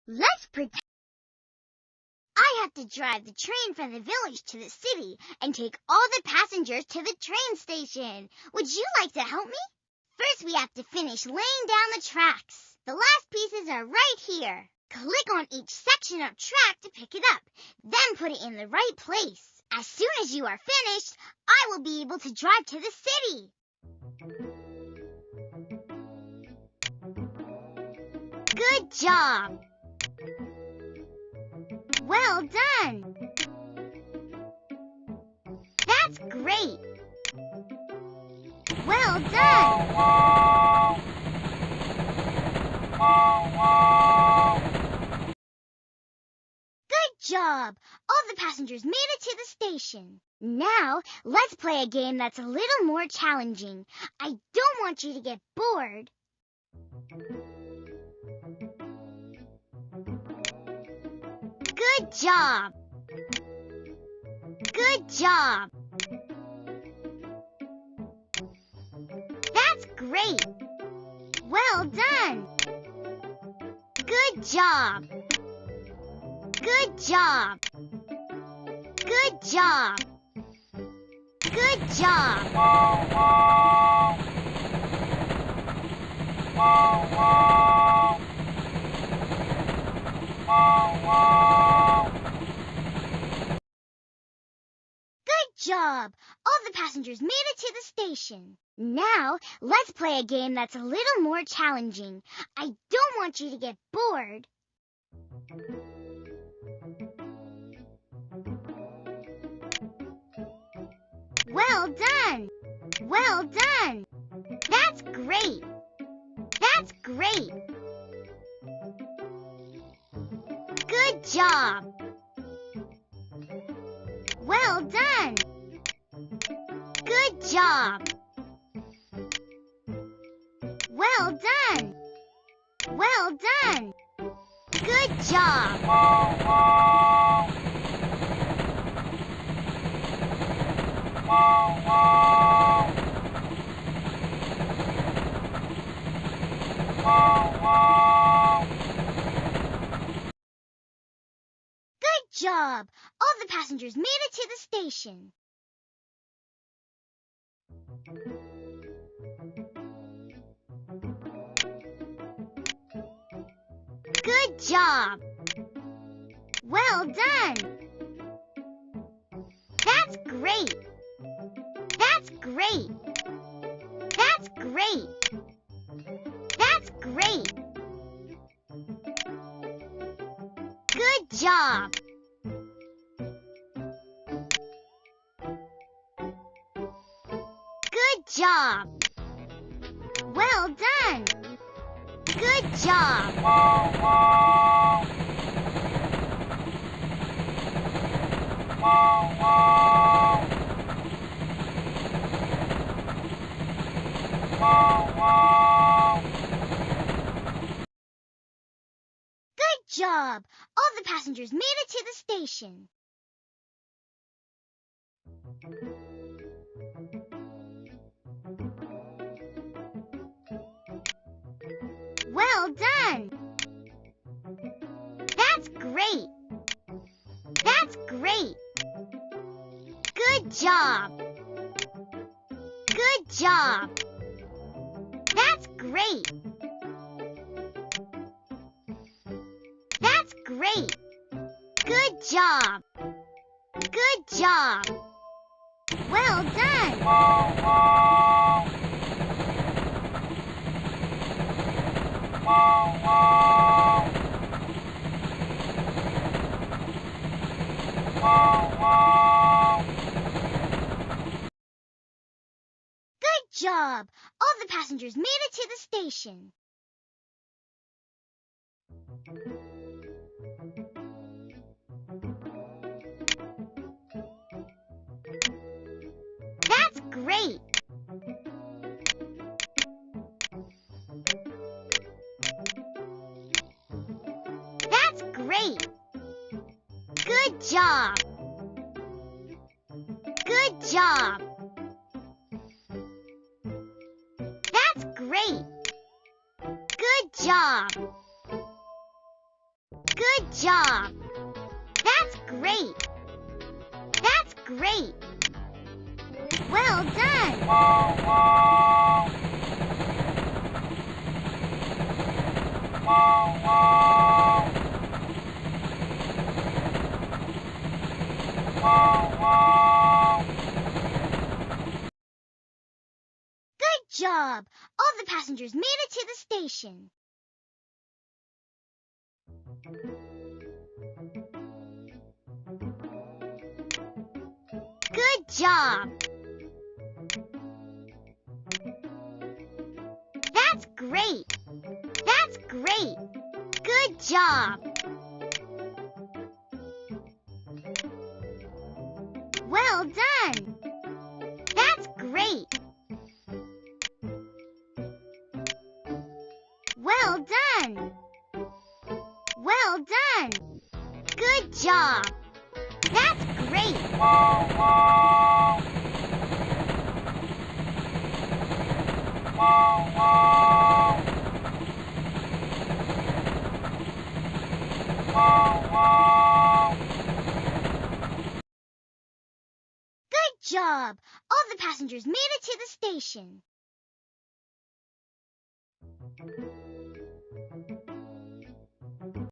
Let's pretend I have to drive the train from the village to the city and take all the passengers to the train station. Would you like to help me? First, we have to finish laying down the tracks. The last pieces are right here. Click on each section of track to pick it up, then put it in the right place. As soon as you are finished, I will be able to drive to the city. Good job! Well done! That's great! Well done! Good job! All the passengers made it to the station. Now, let's play a game that's a little more challenging. I don't want you to get bored. Good job! Good job! That's great! Well done! Good job! Good job! Good job! Good job! Good job! All the passengers made it to the station. Now, let's play a game that's a little more challenging. I don't want you to get bored. Well done! Well done! That's great! That's great! Good job! Well done! Good job! Well done! Well done! Good job! Good job! All the passengers made it to the station. Good job! Well done! That's great! That's great! That's great! That's great! Good job! Good job! Well done! Good job! Good job! All the passengers made it to the station. Well done! That's great! That's great! Good job! Good job! That's great! That's great! Good job! Good job! Well done! Good job! All the passengers made it to the station. That's great! That's great! Good job! Good job! That's great! Good job! Good job! That's great! That's great! Well done! Good job! All the passengers made it to the station. Good job! That's great! That's great! Good job! Well done! That's great! Well done! Well done! Good job! That's great! Good job! All the passengers made it to the station.